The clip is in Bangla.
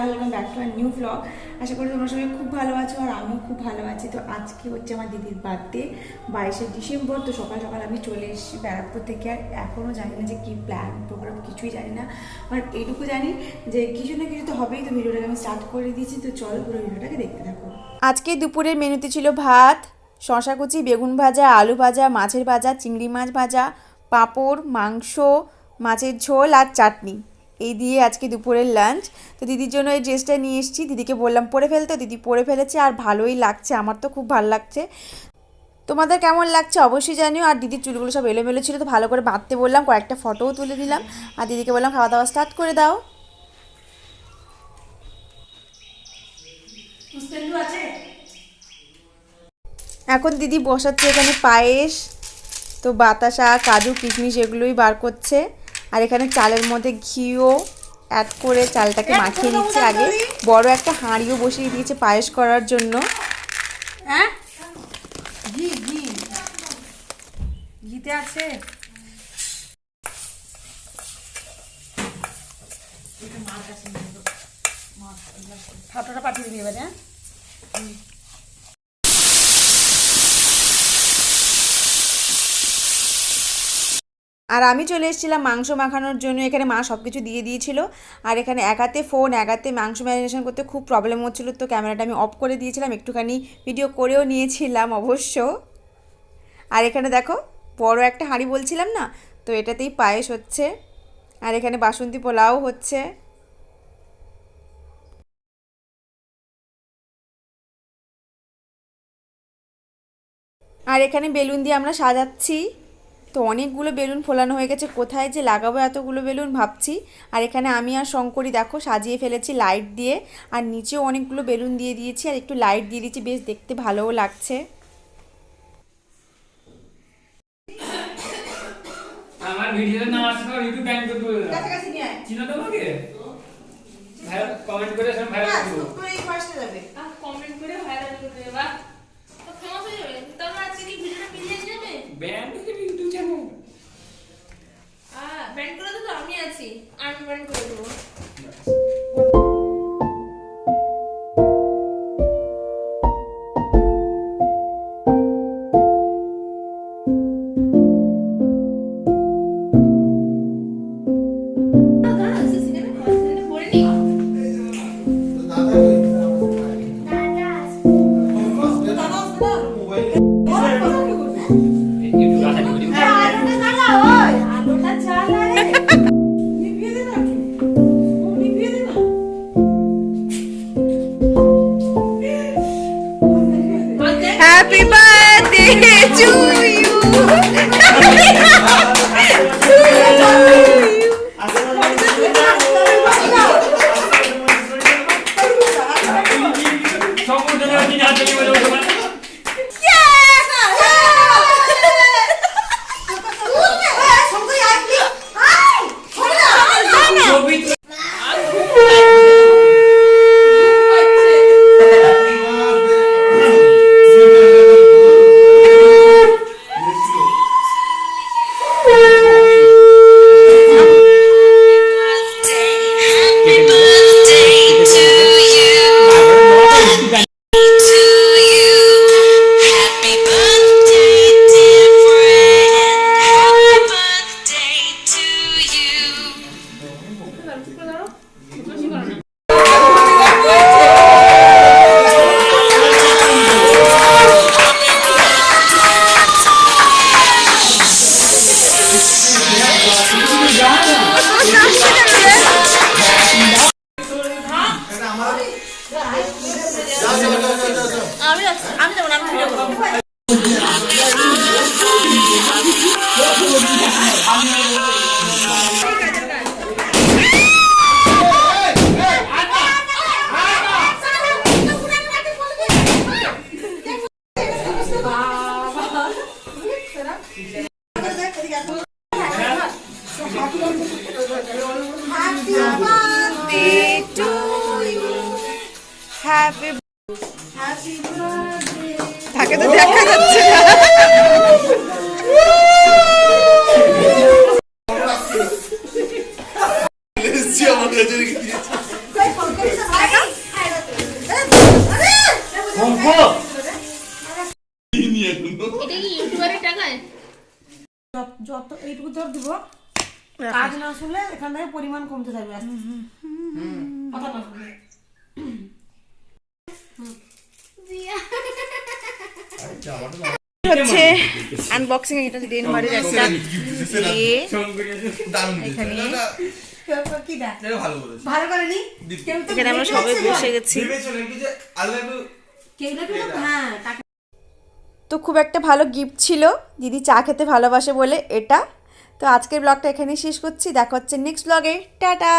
Welcome back to our new blog. আশা করি তোমরা সবাই খুব ভালো আছো আর আমিও খুব ভালো আছি। তো আজকে হচ্ছে আমার দিদির বার্থডে 22শে ডিসেম্বর। তো সকাল সকাল আমি চলে এসেছি ব্যারাকপুর থেকে। আর এখনও জানি না যে কী প্ল্যান প্রোগ্রাম, কিছুই জানি না, বাট এইটুকু জানি যে কিছু না কিছু তো হবেই। তো ভিডিওটাকে আমি স্টার্ট করে দিয়েছি, তো চলো পুরো ভিডিওটাকে দেখতে থাকো। আজকে দুপুরের মেনুতে ছিল ভাত, শশা কুচি, বেগুন ভাজা, আলু ভাজা, মাছের ভাজা, চিংড়ি মাছ ভাজা, পাঁপড়, মাংস, মাছের ঝোল আর চাটনি। এই দিয়ে আজকে দুপুরের লাঞ্চ। তো দিদির জন্য এই ড্রেসটা নিয়ে এসেছি, দিদিকে বললাম পরে ফেলতে, দিদি পরে ফেলেছে আর ভালোই লাগছে, আমার তো খুব ভালো লাগছে। তোমাদের কেমন লাগছে অবশ্যই জানিও। আর দিদির চুলগুলো সব এলোমেলো ছিল, তো ভালো করে বাঁধতে বললাম, কয়েকটা ফটোও তুলে দিলাম। আর দিদিকে বললাম খাওয়া দাওয়া স্টার্ট করে দাও। এখন দিদি বসাচ্ছে এখানে পায়েস, তো বাতাসা, কাজু, কিশমিশ এগুলোই বার করছে। আর এখানে চালের মধ্যে ঘিও অ্যাড করে চালটাকে মাখিয়ে নিচ্ছে। আগে বড় একটা হাঁড়িও বসিয়ে দিয়েছে পায়েস করার জন্য। হ্যাঁ, ঘিতে আছে ফটোটা পাঠিয়ে দিবি এবারে। আর আমি চলে এসেছিলাম মাংস মাখানোর জন্য। এখানে মা সব কিছু দিয়ে দিয়েছিল। আর এখানে এক হাতে ফোন, এক হাতে মাংস ম্যারিনেশন করতে খুব প্রবলেম হচ্ছিলো, তো ক্যামেরাটা আমি অফ করে দিয়েছিলাম, একটুখানি ভিডিও করেও নিয়েছিলাম অবশ্য। আর এখানে দেখো বড় একটা হাঁড়ি বলছিলাম না, তো এটাতেই পায়েস হচ্ছে। আর এখানে বাসন্তী পোলাও হচ্ছে। আর এখানে বেলুন দিয়ে আমরা সাজাচ্ছি। তো অনেকগুলো বেলুন ফোলানো হয়ে গেছে, কোথায় যে লাগাবো এতগুলো বেলুন ভাবছি। আর এখানে আমি আর শঙ্করী দেখো সাজিয়ে ফেলেছি লাইট দিয়ে। আর নিচেও অনেকগুলো বেলুন দিয়ে দিয়েছি আর একটু লাইট দিয়ে দিয়েছি, বেশ দেখতে ভালোও লাগছে। আমার ভিডিওতে নাম আসছে না, ইউটিউব ব্যান করে দেবো। কাছাকাছি নিয়ে আয়। চিনো তোমাকে? ভাই কমেন্ট করে সব ভাইরাল করো। তো এই ফার্স্টে যাবে। কমেন্ট করে ভাইরাল করে দেবে, বাহ তো ফেমাস হয়ে যাবে। তারপর আজকে কি ভিডিওটা মিলিয়ে যাবে? ব্যান করে ইউটিউব চ্যানেল। ব্যান করে তো আমি আছি, আমি ব্যান করে দেবো। ইউটিউব আসা video. Happy birthday to you. সম্পূর্ণ আমি না জানি বলে তোমার ছবি আমি যাবো না, আমি ভিডিও করবো। হ্যাপি তাকে তো দেখা যাচ্ছে না। আমার কাছে রেখে দিয়েছে। এটা কি ইউটিউবারের টাকায়? যত এইটুকু তোর দিব, কাজ না শুনলে এখান থেকে পরিমাণ কমতে থাকবে আস্তে আস্তে। কথা না শুনলে হচ্ছে আনবক্সিং, এটা ডেনমার্কের একটা ইয়ে। এখানে কি দেখ ভালো করে নি কেউ তো এখানে আমরা সবাই বসে গেছি। কেউ না কেউ হ্যাঁ তো খুব একটা ভালো গিফট ছিল, দিদি চা খেতে ভালোবাসে বলে এটা। তো আজকের ব্লগটা এখানেই শেষ করছি, দেখা হচ্ছে নেক্সট ব্লগে, টাটা।